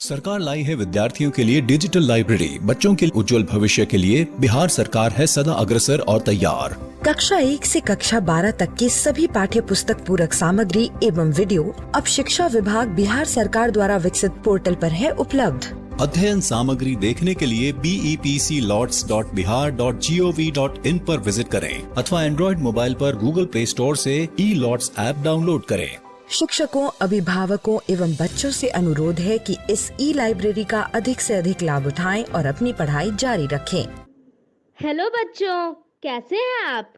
सरकार लाई है विद्यार्थियों के लिए डिजिटल लाइब्रेरी। बच्चों के उज्जवल भविष्य के लिए बिहार सरकार है सदा अग्रसर और तैयार। कक्षा 1 से कक्षा 12 तक की सभी पाठ्य पुस्तक पूरक सामग्री एवं वीडियो अब शिक्षा विभाग बिहार सरकार द्वारा विकसित पोर्टल पर है उपलब्ध। अध्ययन सामग्री देखने के लिए BEPCLots.bihar.gov.in पर विजिट करें अथवा एंड्रॉइड मोबाइल पर गूगल प्ले स्टोर से E-Lots ऐप डाउनलोड करें। शिक्षकों, अभिभावकों एवं बच्चों से अनुरोध है कि इस ई-लाइब्रेरी का अधिक से अधिक लाभ उठाएं और अपनी पढ़ाई जारी रखें। हेलो बच्चों, कैसे हैं आप?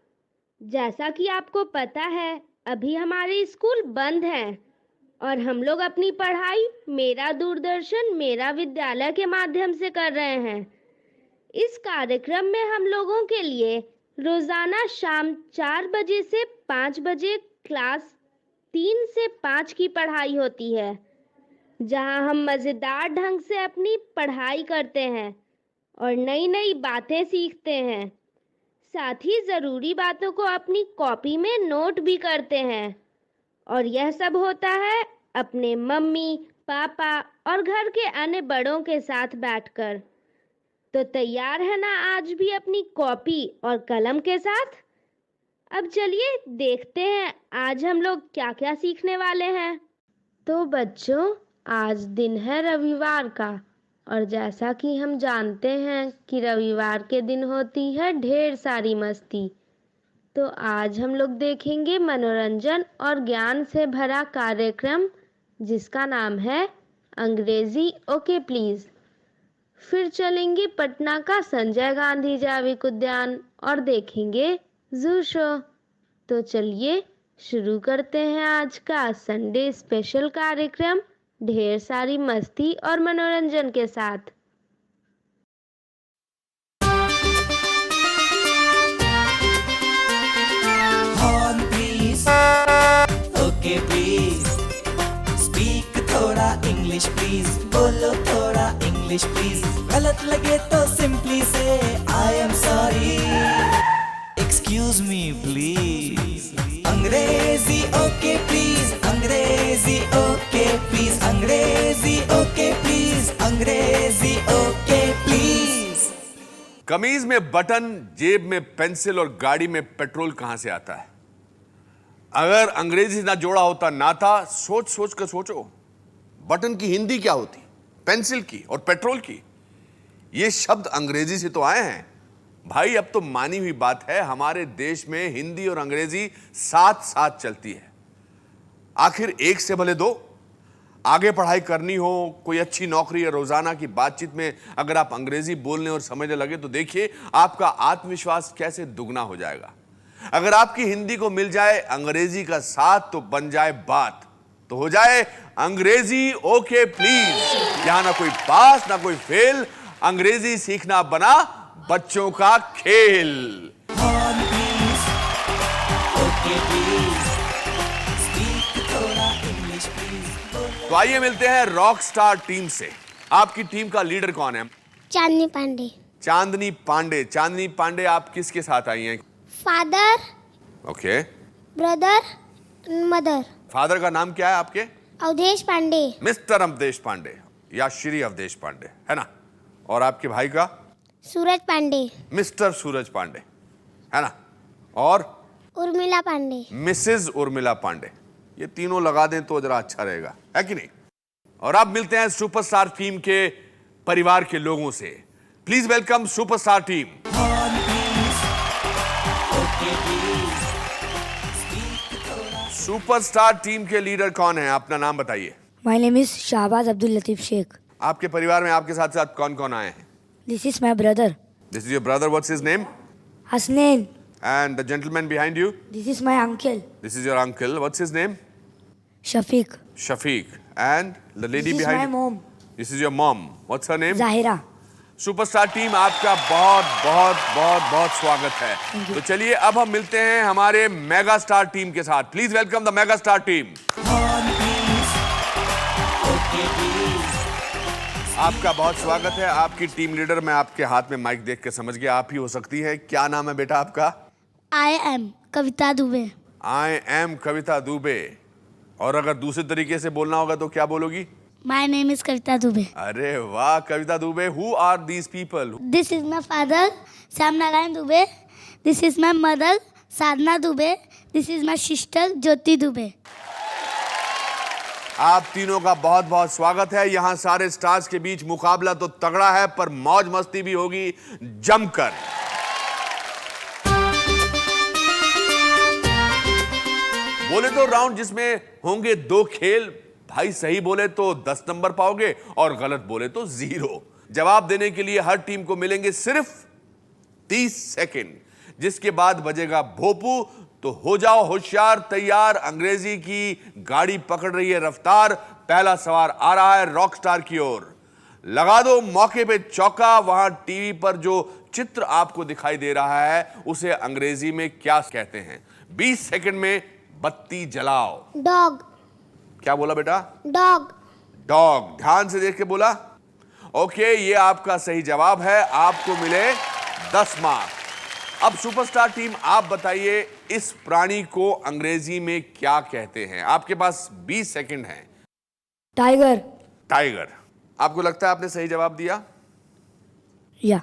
जैसा कि आपको पता है, अभी हमारे स्कूल बंद हैं और हम लोग अपनी पढ़ाई मेरा दूरदर्शन मेरा विद्यालय के माध्यम से कर रहे हैं। इस कार्यक्रम में हम लोगों के लिए रोजाना शाम 4 बजे से 5 बजे क्लास 3 से 5 की पढ़ाई होती है, जहां हम मज़ेदार ढंग से अपनी पढ़ाई करते हैं और नई नई बातें सीखते हैं। साथ ही ज़रूरी बातों को अपनी कॉपी में नोट भी करते हैं। और यह सब होता है अपने मम्मी, पापा और घर के अन्य बड़ों के साथ बैठकर। तो तैयार है ना आज भी अपनी कॉपी और कलम के साथ? अब चलिए देखते हैं आज हम लोग क्या क्या सीखने वाले हैं। तो बच्चों, आज दिन है रविवार का और जैसा कि हम जानते हैं कि रविवार के दिन होती है ढेर सारी मस्ती। तो आज हम लोग देखेंगे मनोरंजन और ज्ञान से भरा कार्यक्रम जिसका नाम है अंग्रेजी ओके प्लीज़। फिर चलेंगे पटना का संजय गांधी जैविक उद्यान और देखेंगे जू शो। तो चलिए शुरू करते हैं आज का संडे स्पेशल कार्यक्रम ढेर सारी मस्ती और मनोरंजन के साथ। Horn please, okay please, speak थोड़ा English please, बोलो थोड़ा English please, गलत लगे तो simply say I am sorry, excuse me please, अंग्रेजी okay please, अंग्रेजी okay please, अंग्रेजी okay please, अंग्रेजी okay please। कमीज में बटन, जेब में पेंसिल और गाड़ी में पेट्रोल कहां से आता है? अगर अंग्रेजी ना जोड़ा होता नाता, सोच सोच कर सोचो, बटन की हिंदी क्या होती, पेंसिल की और पेट्रोल की? ये शब्द अंग्रेजी से तो आए हैं भाई। अब तो मानी हुई बात है, हमारे देश में हिंदी और अंग्रेजी साथ साथ चलती है। आखिर एक से भले दो। आगे पढ़ाई करनी हो, कोई अच्छी नौकरी या रोजाना की बातचीत में अगर आप अंग्रेजी बोलने और समझने लगे तो देखिए आपका आत्मविश्वास कैसे दुगना हो जाएगा। अगर आपकी हिंदी को मिल जाए अंग्रेजी का साथ तो बन जाए बात, तो हो जाए अंग्रेजी ओके प्लीज। यहां ना कोई पास ना कोई फेल, अंग्रेजी सीखना बना बच्चों का खेल। Horn please, okay please, speak थोड़ा English please, तो आइए मिलते हैं रॉक स्टार टीम से। आपकी टीम का लीडर कौन है? चांदनी पांडे। चांदनी पांडे। चांदनी पांडे, आप किसके साथ आई हैं? Father, okay. Brother, mother. Father का नाम क्या है आपके? अवधेश पांडे। मिस्टर अवधेश पांडे या श्री अवधेश पांडे, है ना? और आपके भाई का? सूरज पांडे। मिस्टर सूरज पांडे, है ना? और उर्मिला पांडे। मिसेज उर्मिला पांडे। ये तीनों लगा दें तो जरा अच्छा रहेगा, है कि नहीं? और अब मिलते हैं सुपरस्टार टीम के परिवार के लोगों से। Please welcome superstar team. Horn please, okay please, speak थोड़ा। सुपरस्टार टीम के लीडर कौन है? अपना नाम बताइए। My name is Shahbaz Abdul Latif Sheikh. आपके परिवार में आपके साथ साथ कौन कौन आए हैं? This is my brother, this is your brother, what's his name? Hasnain. And the gentleman behind you, This is my uncle, this is your uncle, what's his name? Shafiq. Shafiq. And the lady This is behind my mom, This is your mom. What's her name? Zahira. Superstar team, आपका बहुत बहुत बहुत बहुत स्वागत है। तो चलिए अब हम मिलते हैं हमारे मेगा स्टार टीम के साथ। Please welcome the mega star team. Horn please, okay please, आपका बहुत स्वागत है। आपकी टीम लीडर, मैं आपके हाथ में माइक देख के समझ गया आप ही हो सकती है। क्या नाम है बेटा आपका? I am Kavita Dubey. I am Kavita Dubey. और अगर दूसरे तरीके से बोलना होगा तो क्या बोलोगी? My name is Kavita Dubey. अरे वाह Kavita Dubey, who are these people? This is my father, Sam Narayan Dubey. This is my mother, Sadhna Dubey. This is my sister, Jyoti Dubey. आप तीनों का बहुत बहुत स्वागत है। यहाँ सारे स्टार्स के बीच मुकाबला तो तगड़ा है, पर मौज मस्ती भी होगी जमकर। बोले तो राउंड जिसमें होंगे 2 खेल। भाई सही बोले तो 10 नंबर पाओगे और गलत बोले तो 0। जवाब देने के लिए हर टीम को मिलेंगे सिर्फ 30 सेकंड, जिसके बाद बजेगा भोपू। तो हो जाओ होशियार, तैयार। अंग्रेजी की गाड़ी पकड़ रही है रफ्तार। पहला सवाल आ रहा है रॉकस्टार की ओर। लगा दो मौके पे चौका। वहां टीवी पर जो चित्र आपको दिखाई दे रहा है उसे अंग्रेजी में क्या कहते हैं? 20 सेकंड में बत्ती जलाओ। Dog. क्या बोला बेटा? Dog. डॉग। ध्यान से देख के बोला। ओके, ये आपका सही जवाब है। आपको मिले 10 मार्क। अब सुपरस्टार टीम आप बताइए इस प्राणी को अंग्रेजी में क्या कहते हैं? आपके पास 20 सेकंड हैं। टाइगर. टाइगर। आपको लगता है आपने सही जवाब दिया? या.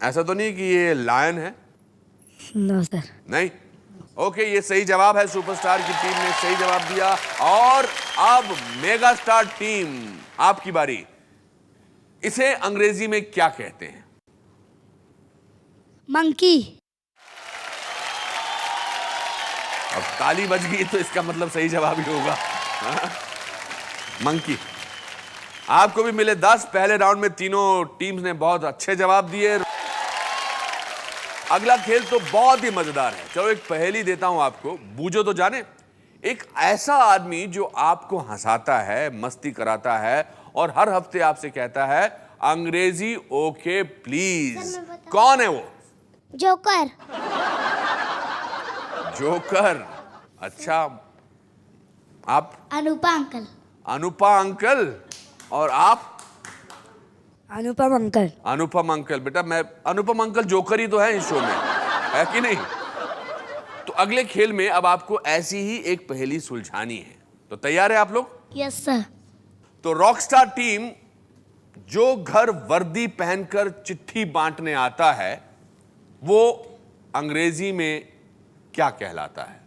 ऐसा तो नहीं कि ये लायन है? No sir. नहीं। ओके, ये सही जवाब है। सुपरस्टार की टीम ने सही जवाब दिया। और अब मेगा स्टार टीम, आपकी बारी। इसे अंग्रेजी में क्या कहते हैं? Monkey. अब ताली बज गई तो इसका मतलब सही जवाब ही होगा। मंकी। आपको भी मिले 10। पहले राउंड में तीनों टीम्स ने बहुत अच्छे जवाब दिए। अगला खेल तो बहुत ही मजेदार है। चलो एक पहेली देता हूं आपको, बूझो तो जाने। एक ऐसा आदमी जो आपको हंसाता है, मस्ती कराता है और हर हफ्ते आपसे कहता है अंग्रेजी ओके प्लीज। कौन है वो? Joker. जोकर। अच्छा, आप? Anupa uncle. अनुपा अंकल। और आप? अनुपम अंकल. अनुपम अंकल। बेटा मैं अनुपम अंकल जोकर ही तो है इस शो में, है कि नहीं? तो अगले खेल में अब आपको ऐसी ही एक पहेली सुलझानी है। तो तैयार है आप लोग? Yes sir. तो रॉकस्टार टीम, जो घर वर्दी पहनकर चिट्ठी बांटने आता है वो अंग्रेजी में क्या कहलाता है?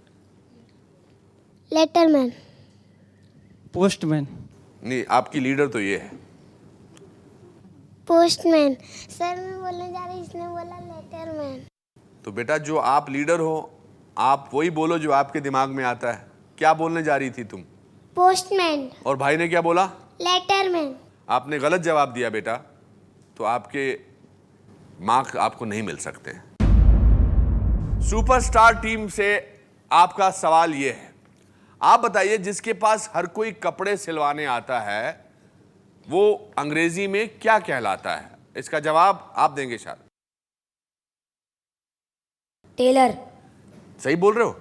Letterman. पोस्टमैन. नहीं, आपकी लीडर तो ये है। Postman. सर मैं बोलने जा रही, इसने बोला Letterman. तो बेटा जो आप लीडर हो, आप वही बोलो जो आपके दिमाग में आता है। क्या बोलने जा रही थी तुम? Postman. और भाई ने क्या बोला? Letterman. आपने गलत जवाब दिया बेटा, तो आपके मार्क आपको नहीं मिल सकते। सुपरस्टार टीम से आपका सवाल यह है, आप बताइए जिसके पास हर कोई कपड़े सिलवाने आता है वो अंग्रेजी में क्या कहलाता है? इसका जवाब आप देंगे शायद। टेलर. सही बोल रहे हो?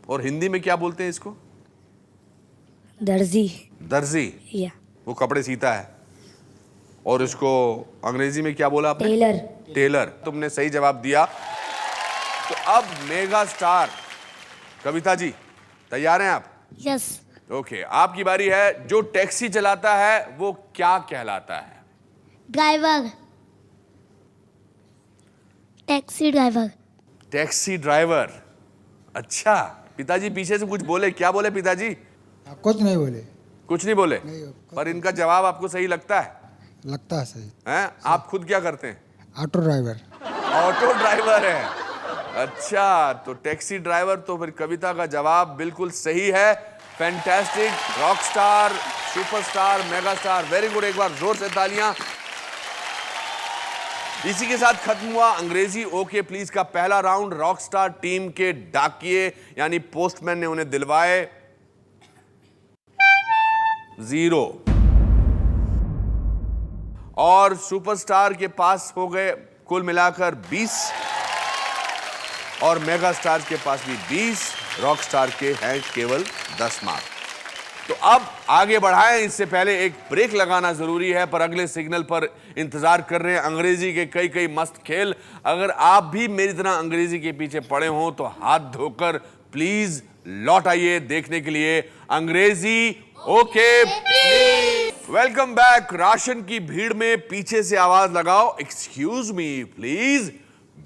और हिंदी में क्या बोलते हैं इसको? दर्जी. दर्जी। या. वो कपड़े सीता है। और इसको अंग्रेजी में क्या बोला आपने? टेलर. टेलर। तुमने सही जवाब दिया। तो अब मेगा स्टार कविता जी, तैयार हैं आप? Yes. ओके, आपकी बारी है। जो टैक्सी चलाता है वो क्या कहलाता है? Driver. Taxi driver. Taxi driver. अच्छा, पिताजी पीछे से कुछ बोले। क्या बोले पिताजी? कुछ नहीं बोले. कुछ नहीं बोले। पर इनका जवाब आपको सही लगता है? लगता है सही. हैं? आप खुद क्या करते हैं? Auto driver. ऑटो ड्राइवर है। अच्छा, तो टैक्सी ड्राइवर। तो फिर कविता का जवाब बिल्कुल सही है। Fantastic, Rockstar, superstar, mega star, very good. एक बार जोर से तालियां। इसी के साथ खत्म हुआ अंग्रेजी ओके प्लीज का पहला राउंड। रॉकस्टार टीम के डाकिये यानी पोस्टमैन ने उन्हें दिलवाए 0 और सुपरस्टार के पास हो गए कुल मिलाकर 20 और मेगा स्टार के पास भी 20। रॉकस्टार के हैं केवल 10 मार्क। तो अब आगे बढ़ाएं, इससे पहले एक ब्रेक लगाना जरूरी है, पर अगले सिग्नल पर इंतजार कर रहे हैं अंग्रेजी के कई कई मस्त खेल। अगर आप भी मेरी तरह अंग्रेजी के पीछे पड़े हों तो हाथ धोकर प्लीज लौट आइए देखने के लिए अंग्रेजी okay please. Welcome back. Ration की भीड़ में पीछे से आवाज लगाओ, एक्सक्यूज मी प्लीज,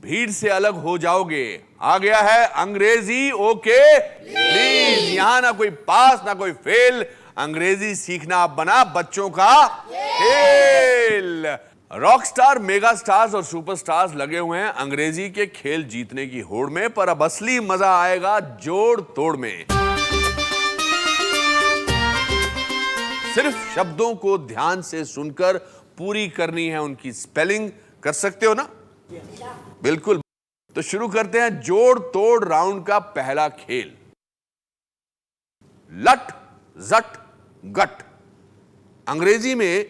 भीड़ से अलग हो जाओगे। आ गया है अंग्रेजी, ओके प्लीज। यहां ना कोई पास ना कोई फेल, अंग्रेजी सीखना अब बना बच्चों का खेल। रॉक स्टार, मेगा स्टार्स और सुपर स्टार्स लगे हुए हैं अंग्रेजी के खेल जीतने की होड़ में, पर अब असली मजा आएगा जोड़ तोड़ में। सिर्फ शब्दों को ध्यान से सुनकर पूरी करनी है उनकी स्पेलिंग। कर सकते हो ना? बिल्कुल। तो शुरू करते हैं जोड़ तोड़ राउंड का पहला खेल। लट जट गट, अंग्रेजी में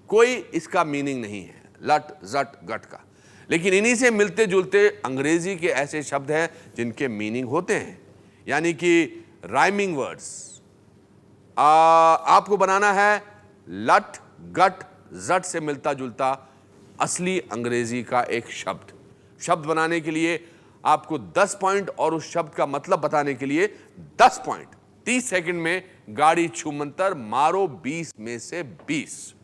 कोई इसका मीनिंग नहीं है लट जट गट का, लेकिन इन्हीं से मिलते जुलते अंग्रेजी के ऐसे शब्द हैं जिनके मीनिंग होते हैं, यानी कि राइमिंग वर्ड्स। आपको बनाना है लट गट जट से मिलता जुलता असली अंग्रेजी का एक शब्द। शब्द बनाने के लिए आपको 10 पॉइंट और उस शब्द का मतलब बताने के लिए 10 पॉइंट। 30 सेकंड में गाड़ी छूमंतर मारो 20 में से 20।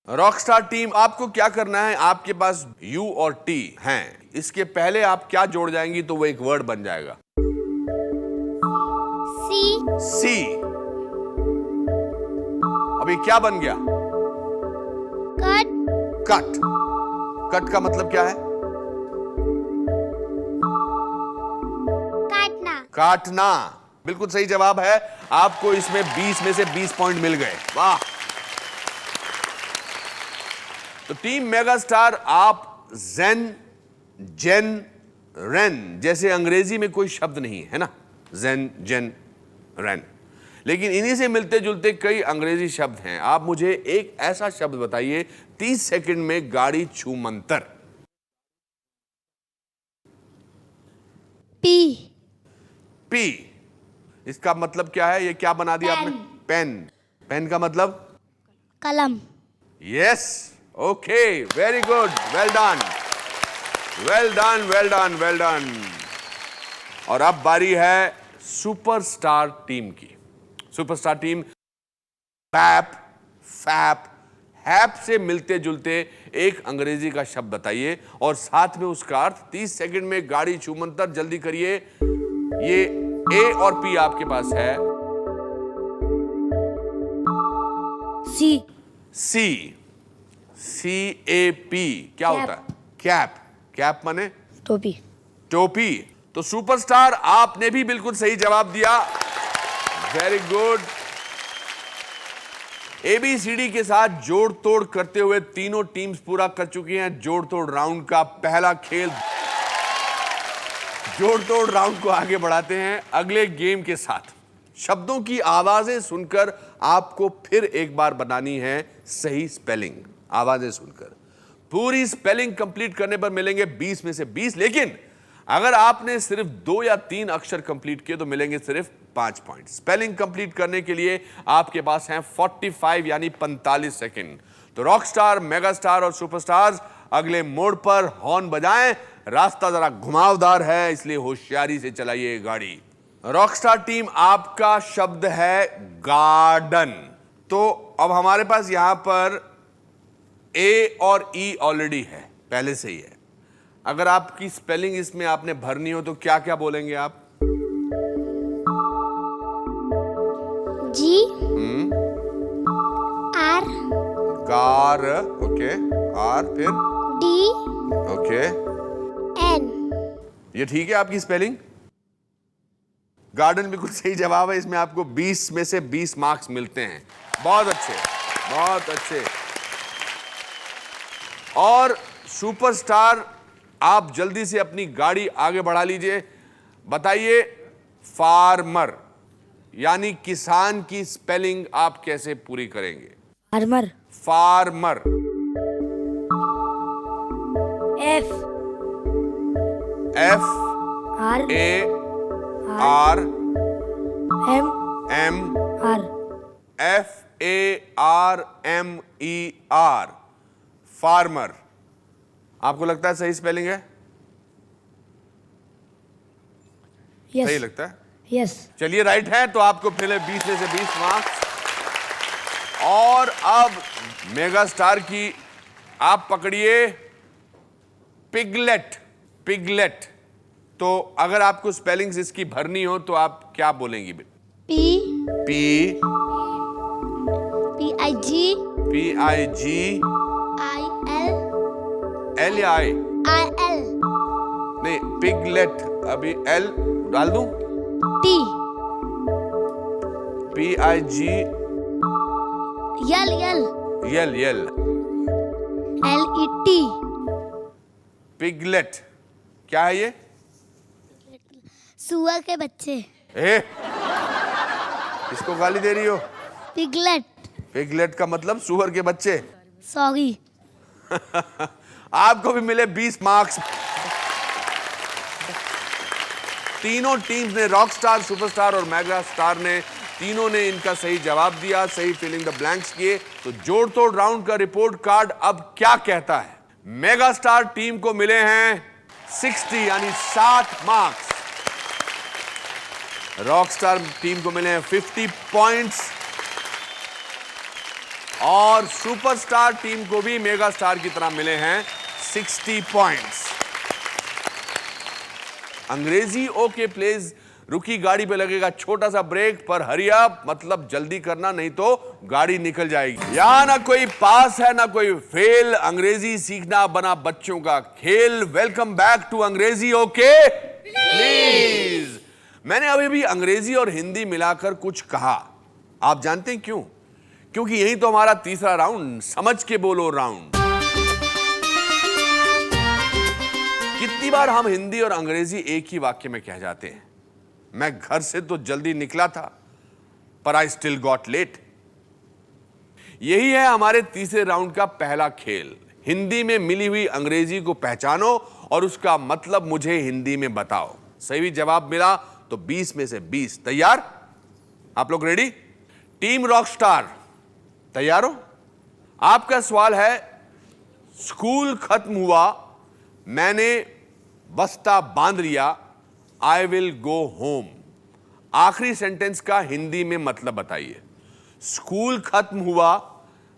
रॉकस्टार टीम, आपको क्या करना है, आपके पास यू और टी हैं, इसके पहले आप क्या जोड़ जाएंगी तो वो एक वर्ड बन जाएगा। सी। अभी क्या बन गया? कट। कट का मतलब क्या है? काटना। बिल्कुल सही जवाब है। आपको इसमें 20 में से 20 पॉइंट मिल गए। वाह। तो टीम मेगा स्टार, आप जेन जेन रेन जैसे अंग्रेजी में कोई शब्द नहीं है ना, जेन जेन रेन, लेकिन इन्हीं से मिलते जुलते कई अंग्रेजी शब्द हैं। आप मुझे एक ऐसा शब्द बताइए 30 सेकंड में गाड़ी छूमंतर। पी। पी, इसका मतलब क्या है? ये क्या बना दिया आपने? पेन। पेन का मतलब? कलम। Yes, okay, very good, well done, well done, well done, well done. और अब बारी है सुपरस्टार टीम की। सुपरस्टार टीम, पैप, फैप, हैप से मिलते जुलते एक अंग्रेजी का शब्द बताइए और साथ में उसका अर्थ। 30 सेकंड में गाड़ी छूमंतर, जल्दी करिए। ये ए और पी आपके पास है। सी। सी। सी ए पी क्या होता है? कैप। कैप माने? टोपी। टोपी। तो सुपरस्टार, आपने भी बिल्कुल सही जवाब दिया, वेरी गुड। एबीसीडी के साथ जोड़ तोड़ करते हुए तीनों टीम्स पूरा कर चुकी हैं जोड़ तोड़ राउंड का पहला खेल। जोड़ तोड़ राउंड को आगे बढ़ाते हैं अगले गेम के साथ। शब्दों की आवाजें सुनकर आपको फिर एक बार बनानी है सही स्पेलिंग। आवाजें सुनकर पूरी स्पेलिंग कंप्लीट करने पर मिलेंगे 20 में से 20, लेकिन अगर आपने सिर्फ 2 या 3 अक्षर कंप्लीट किए तो मिलेंगे सिर्फ 5 पॉइंट। स्पेलिंग कंप्लीट करने के लिए आपके पास हैं 45 यानी 45 सेकंड। तो रॉकस्टार, मेगास्टार और सुपरस्टार्स अगले मोड़ पर हॉर्न बजाएं। रास्ता जरा घुमावदार है, इसलिए होशियारी से चलाइए गाड़ी। रॉकस्टार टीम, आपका शब्द है गार्डन। तो अब हमारे पास यहां पर ए और ई ऑलरेडी है, पहले से ही है। अगर आपकी स्पेलिंग इसमें आपने भरनी हो तो क्या क्या बोलेंगे आप? जी। आर। Car, okay. आर, फिर डी। ओके। एन। ये ठीक है आपकी स्पेलिंग? गार्डन बिल्कुल सही जवाब है। इसमें आपको 20 में से 20 मार्क्स मिलते हैं। बहुत अच्छे, बहुत अच्छे। और सुपरस्टार, आप जल्दी से अपनी गाड़ी आगे बढ़ा लीजिए। बताइए फार्मर यानी किसान की स्पेलिंग आप कैसे पूरी करेंगे? Farmer. Farmer. F. F R A R M M R. F A R M E R, farmer. आपको लगता है सही स्पेलिंग है? यस। सही लगता है? यस। चलिए राइट है, तो आपको पहले 20 में से 20 मार्क्स। और अब मेगा स्टार की आप पकड़िए पिगलेट। पिगलेट, तो अगर आपको स्पेलिंग्स इसकी भरनी हो तो आप क्या बोलेंगी? P P I G L या I? I L नहीं, पिगलेट अभी L डाल दूं? T PIG L L L E T piglet क्या है ये? सुअर के बच्चे। ए, इसको गाली दे रही हो? पिगलेट। पिगलेट का मतलब सुअर के बच्चे। सॉरी। आपको भी मिले 20 मार्क्स। तीनों टीम्स ने, रॉकस्टार, सुपरस्टार और मेगा स्टार ने, तीनों ने इनका सही जवाब दिया, सही फिलिंग द ब्लैंक्स किए। तो जोड़ तोड़ राउंड का रिपोर्ट कार्ड अब क्या कहता है? मेगा स्टार टीम को मिले हैं 60 यानी 60 मार्क्स। रॉकस्टार टीम को मिले हैं 50 पॉइंट्स और सुपरस्टार टीम को भी मेगा स्टार की तरह मिले हैं 60 पॉइंट्स। अंग्रेजी ओके प्लीज। रुकी गाड़ी पे लगेगा छोटा सा ब्रेक, पर हरी अप, मतलब जल्दी करना नहीं तो गाड़ी निकल जाएगी। यहां ना कोई पास है ना कोई फेल, अंग्रेजी सीखना बना बच्चों का खेल। वेलकम बैक टू अंग्रेजी ओके प्लीज। मैंने अभी भी अंग्रेजी और हिंदी मिलाकर कुछ कहा, आप जानते हैं क्यों? क्योंकि यही तो हमारा तीसरा राउंड, समझ के बोलो राउंड। कितनी बार हम हिंदी और अंग्रेजी एक ही वाक्य में कह जाते हैं, मैं घर से तो जल्दी निकला था पर आई स्टिल गॉट लेट। यही है हमारे तीसरे राउंड का पहला खेल। हिंदी में मिली हुई अंग्रेजी को पहचानो और उसका मतलब मुझे हिंदी में बताओ। सही जवाब मिला तो 20 में से 20। तैयार? आप लोग रेडी? टीम रॉकस्टार तैयार हो? आपका सवाल है, स्कूल खत्म हुआ, मैंने बस्ता बांध लिया, आई विल गो होम। आखिरी सेंटेंस का हिंदी में मतलब बताइए। स्कूल खत्म हुआ,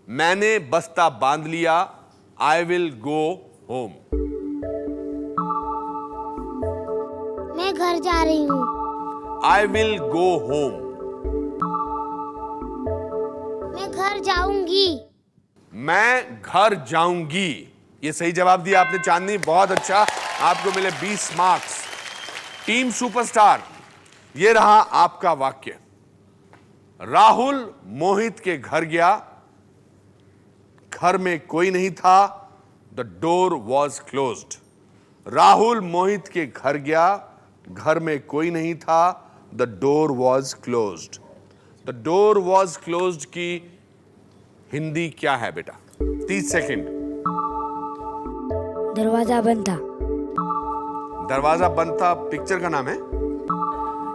मैंने बस्ता बांध लिया, आई विल गो होम। मैं घर जा रही हूँ। I will go home. मैं घर जाऊंगी। मैं घर जाऊंगी। ये सही जवाब दिया आपने चांदनी, बहुत अच्छा। आपको मिले 20 मार्क्स। टीम सुपरस्टार, ये रहा आपका वाक्य। राहुल मोहित के घर गया, घर में कोई नहीं था, the door was closed. Rahul Mohit के घर गया, घर में कोई नहीं था, the door was closed. The door was closed की हिंदी क्या है बेटा? 30 सेकेंड। दरवाजा बंद था। दरवाजा बंद था पिक्चर का नाम है?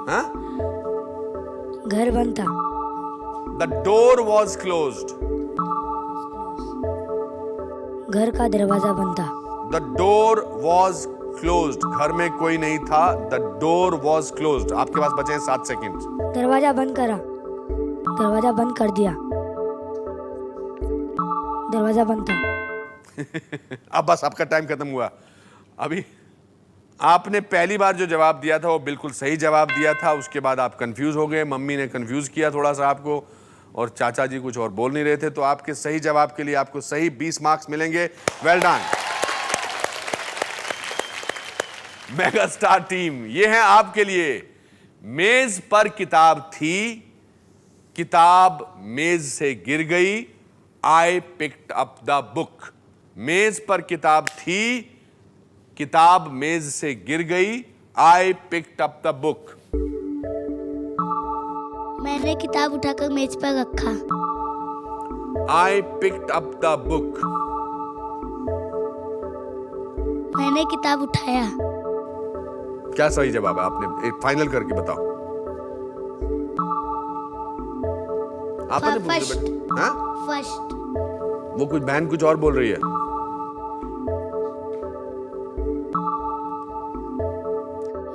हाँ? घर बंद था। The door was closed. घर का दरवाजा बंद था। The door was closed. घर में कोई नहीं था, द डोर वॉज क्लोज्ड। आपके पास बचे हैं 7 सेकेंड। दरवाजा बंद करा। दरवाजा बंद कर दिया। दरवाजा बंद था। अब बस आपका टाइम खत्म हुआ। अभी आपने पहली बार जो जवाब दिया था वो बिल्कुल सही जवाब दिया था। उसके बाद आप कंफ्यूज हो गए, मम्मी ने कंफ्यूज किया थोड़ा सा आपको, और चाचा जी कुछ और बोल नहीं रहे थे। तो आपके सही जवाब के लिए आपको सही 20 मार्क्स मिलेंगे। Well done mega star team. ये है आपके लिए। मेज पर किताब थी, किताब मेज से गिर गई, I picked up the book. मेज पर किताब थी, किताब मेज से गिर गई, I picked up the book. मैंने किताब उठाकर मेज पर रखा। I picked up the book. मैंने किताब उठाया। क्या सही जवाब है? आपने एक फाइनल करके बताओ। आपने फर्स्ट। हाँ? फर्स्ट। वो कुछ बहन कुछ और बोल रही है।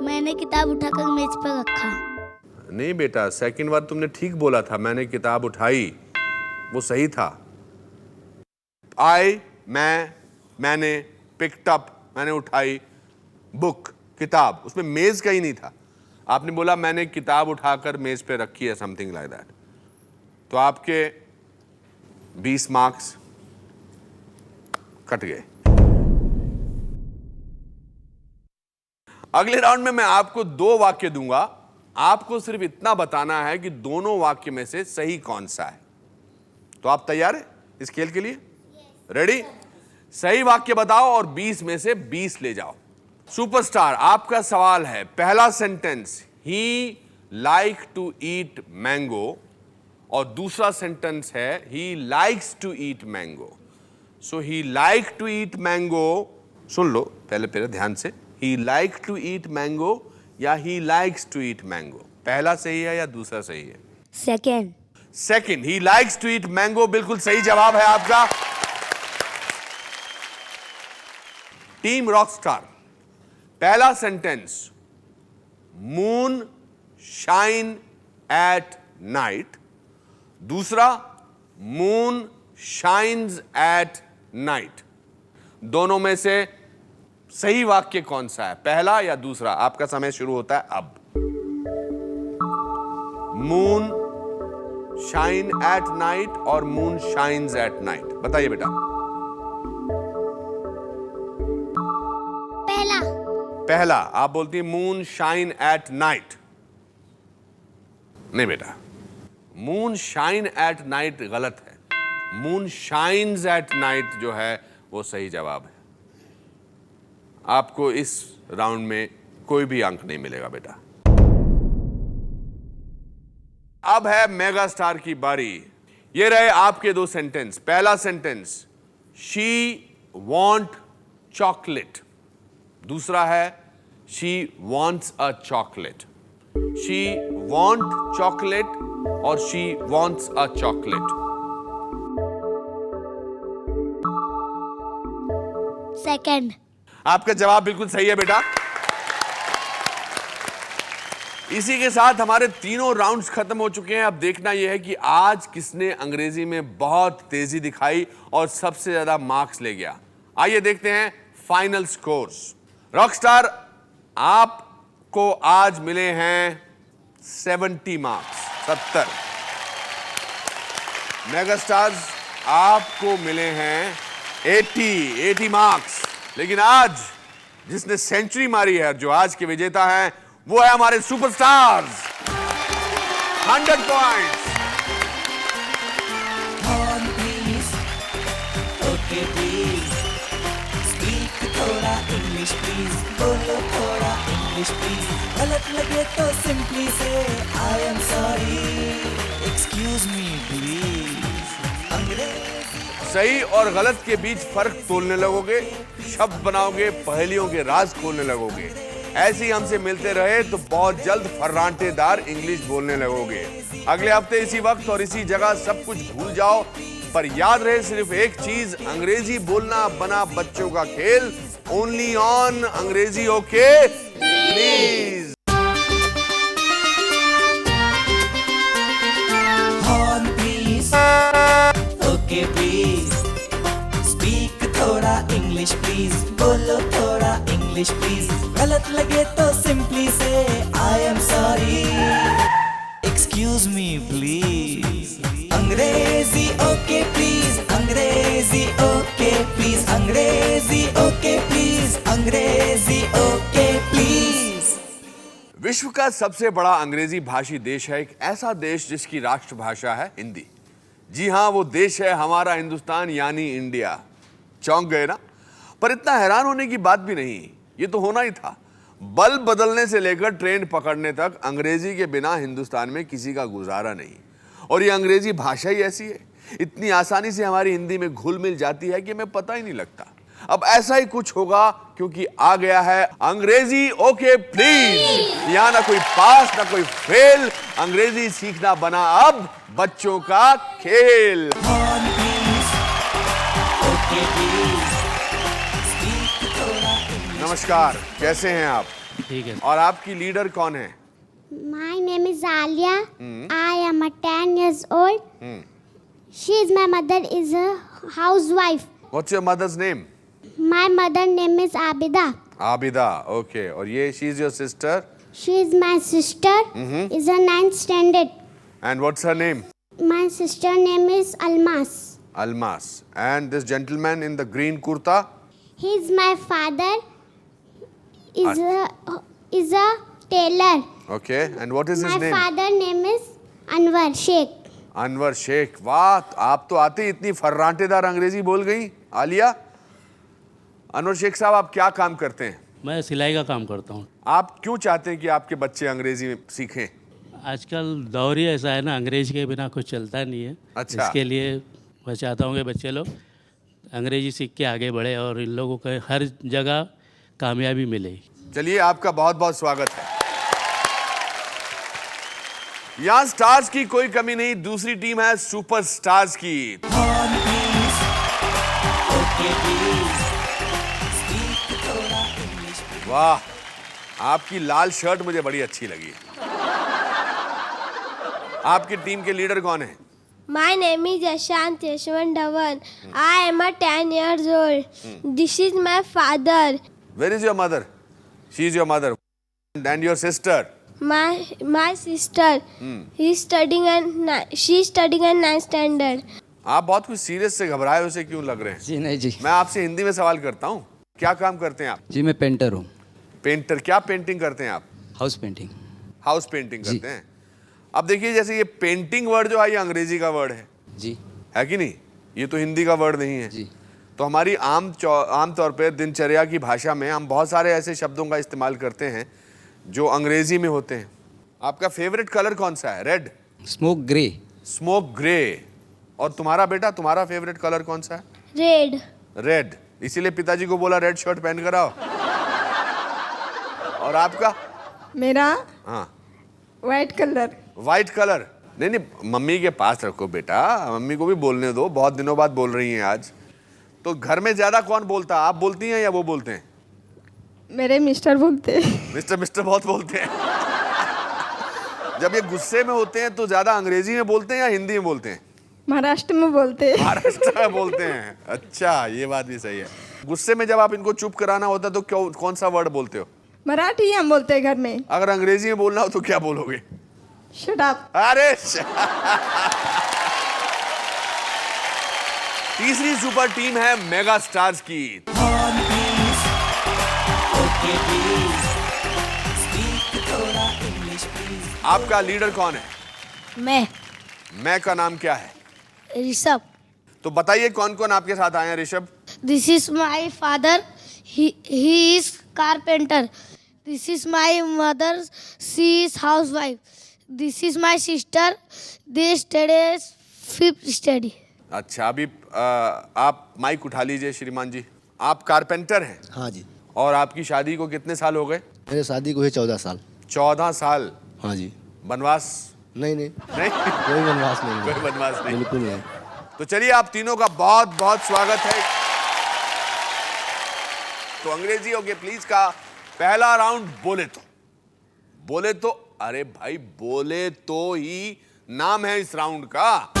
मैंने किताब उठाकर मेज पर रखा। नहीं बेटा, सेकंड बार तुमने ठीक बोला था, मैंने किताब उठाई। वो सही था। मैंने पिक्ड अप, मैंने उठाई, बुक किताब, उसमें मेज का ही नहीं था। आपने बोला मैंने किताब उठाकर मेज पे रखी है, समथिंग लाइक दैट। तो आपके 20 मार्क्स कट गए। अगले राउंड में मैं आपको 2 वाक्य दूंगा, आपको सिर्फ इतना बताना है कि दोनों वाक्य में से सही कौन सा है। तो आप तैयार हैं इस खेल के लिए? रेडी? सही वाक्य बताओ और 20 में से 20 ले जाओ। सुपरस्टार, आपका सवाल है, पहला sentence he like to eat mango और दूसरा सेंटेंस है he likes to eat mango. So he like to eat mango, सुन लो पहले ध्यान से, he like to eat mango या he likes to eat mango, पहला सही है या दूसरा सही है? Second, he likes to eat mango, बिल्कुल सही जवाब है आपका। टीम रॉकस्टार, पहला sentence moon shine at night, दूसरा मून शाइन्स एट नाइट। दोनों में से सही वाक्य कौन सा है, पहला या दूसरा? आपका समय शुरू होता है अब। मून शाइन एट नाइट और मून शाइन्स एट नाइट, बताइए बेटा। पहला आप बोलती है मून शाइन एट नाइट। नहीं बेटा, मून शाइन एट नाइट गलत है, मून शाइन्स एट नाइट जो है वो सही जवाब है। आपको इस राउंड में कोई भी अंक नहीं मिलेगा बेटा। अब है मेगा स्टार की बारी। ये रहे आपके 2 सेंटेंस। पहला सेंटेंस शी वॉन्ट चॉकलेट, दूसरा है she wants a chocolate. She want chocolate और she wants a chocolate. Second. आपका जवाब बिल्कुल सही है बेटा। इसी के साथ हमारे तीनों राउंड्स खत्म हो चुके हैं। अब देखना यह है कि आज किसने अंग्रेजी में बहुत तेजी दिखाई और सबसे ज्यादा मार्क्स ले गया। आइए देखते हैं फाइनल स्कोर्स। रॉकस्टार, आपको आज मिले हैं 70 मार्क्स, 70। मेगास्टार्स, आपको मिले हैं 80 मार्क्स। लेकिन आज जिसने सेंचुरी मारी है, जो आज के विजेता हैं, वो है हमारे superstars. 100 points. On please, okay please, speak थोड़ा English please, बोलो थोड़ा English please, गलत लगे तो simply say I am sorry, excuse me please, अंग्रेजी। सही और गलत के बीच फर्क तोलने लगोगे, शब्द बनाओगे, पहेलियों के राज खोलने लगोगे। ऐसे ही हमसे मिलते रहे तो बहुत जल्द फर्राटेदार इंग्लिश बोलने लगोगे। अगले हफ्ते इसी वक्त और इसी जगह सब कुछ भूल जाओ, पर याद रहे सिर्फ एक चीज, अंग्रेजी बोलना बना बच्चों का खेल। ओनली ऑन अंग्रेजी okay please. On please, okay please, speak थोड़ा English please, बोलो थोड़ा English please, गलत लगे तो simply say I am sorry, excuse me please, अंग्रेजी okay please, अंग्रेजी okay please, अंग्रेजी okay please, अंग्रेजी okay please। विश्व का सबसे बड़ा अंग्रेजी भाषी देश है एक ऐसा देश जिसकी राष्ट्रभाषा है हिंदी। जी हां, वो देश है हमारा हिंदुस्तान यानी इंडिया। चौंक गए ना? पर इतना हैरान होने की बात भी नहीं, ये तो होना ही था। बल्ब बदलने से लेकर ट्रेन पकड़ने तक अंग्रेजी के बिना हिंदुस्तान में किसी का गुजारा नहीं। और ये अंग्रेजी भाषा ही ऐसी है, इतनी आसानी से हमारी हिंदी में घुल मिल जाती है कि हमें पता ही नहीं लगता। अब ऐसा ही कुछ होगा क्योंकि आ गया है अंग्रेजी ओके प्लीज। यहां ना कोई पास ना कोई फेल, अंग्रेजी सीखना बना अब बच्चों का खेल। On please, okay please, speak थोड़ा English। नमस्कार, कैसे हैं आप? ठीक है। और आपकी लीडर कौन है? My name is Alia. I am 10 years old. She is my mother is a housewife. What's your mother's name? My mother name is Abida. Abida. Okay. और ये she is your sister. She is my sister. Is a 9th standard. And what's her name? My sister name is Almas. Almas. And this gentleman in the green kurta? He is my father. Is a tailor. Okay. And what is his My name? father name is Anwar Sheikh. Anwar Sheikh. वाह, आप तो आते ही इतनी फर्राटेदार अंग्रेजी बोल गई आलिया। अनवर शेख साहब, आप क्या काम करते हैं? मैं सिलाई का काम करता हूँ। आप क्यों चाहते हैं कि आपके बच्चे अंग्रेजी सीखें? आजकल दौर ही ऐसा है ना, अंग्रेजी के बिना कुछ चलता नहीं है। अच्छा। इसके लिए मैं चाहता हूँ कि बच्चे लोग अंग्रेजी सीख के आगे बढ़े और इन लोगों को हर जगह कामयाबी मिले। चलिए, आपका बहुत बहुत स्वागत है। यहाँ स्टार्स की कोई कमी नहीं, दूसरी टीम है सुपर स्टार्स की। Horn please. Okay please. Speak थोड़ा English please. वाह, आपकी लाल शर्ट मुझे बड़ी अच्छी लगी। आपकी टीम के लीडर कौन है? My name is Yashant Yashwan Dhawan. I am a 10 years old. This is my father. Where is your mother? She is your mother. And your sister? My sister. She's studying in 9th standard. आप बहुत कुछ serious से घबराए हुए से क्यों लग रहे हैं? जी नहीं जी। मैं आपसे हिंदी में सवाल करता हूँ, क्या काम करते हैं आप? जी मैं पेंटर हूँ। पेंटर। क्या पेंटिंग करते हैं आप? House painting. हाउस पेंटिंग करते हैं। अब देखिए, जैसे ये पेंटिंग वर्ड जो है ये अंग्रेजी का वर्ड है जी। है कि नहीं? ये तो हिंदी का वर्ड नहीं है जी। तो हमारी आम तौर पे दिनचर्या की भाषा में हम बहुत सारे ऐसे शब्दों का इस्तेमाल करते हैं जो अंग्रेजी में होते हैं। आपका फेवरेट कलर कौन सा है? Red? Smoke grey. Smoke grey. और तुम्हारा बेटा, तुम्हारा फेवरेट कलर कौन सा है? Red. रेड। इसीलिए पिताजी को बोला रेड शर्ट पहन कर आओ। और आपका? मेरा हाँ, वाइट कलर। White colour. नहीं, मम्मी के पास रखो बेटा, मम्मी को भी बोलने दो, बहुत दिनों बाद बोल रही हैं आज। तो घर में ज्यादा कौन बोलता है, आप बोलती हैं या वो बोलते हैं? मेरे मिस्टर बोलते हैं। मिस्टर बहुत बोलते हैं। जब ये गुस्से में होते हैं तो ज्यादा अंग्रेजी में बोलते हैं या हिंदी में बोलते हैं? महाराष्ट्र में बोलते हैं। महाराष्ट्र में बोलते हैं। अच्छा, ये बात भी सही है। गुस्से में जब आप इनको चुप कराना होता है तो कौन सा वर्ड बोलते हो? मराठी हम बोलते हैं घर में। अगर अंग्रेजी में बोलना हो तो क्या बोलोगे? Shut up. अरे तीसरी सुपर टीम है मेगा स्टार्स की। Horn please. Okay please. Speak थोड़ा English please. आपका लीडर कौन है? मैं का नाम क्या है? ऋषभ। तो बताइए कौन कौन आपके साथ आए हैं Rishabh? This is my father. He is carpenter. This is my mother. She is housewife. This is my sister. They study 5th study. अच्छा, अभी आप माइक उठा लीजिए श्रीमान जी। आप कारपेंटर हैं? हाँ जी। और आपकी शादी को कितने साल हो गए? मेरे शादी को हुए 14 साल। 14 साल? हाँ जी। बनवास? नहीं। नहीं? कोई बनवास नहीं। कोई बनवास नहीं? बिल्कुल नहीं। तो चलिए, आप तीनों का बहुत बहुत स्वागत है। तो अंग्रेजी ओके प्लीज का पहला राउंड बोले तो अरे भाई, बोले तो ही नाम है इस राउंड का।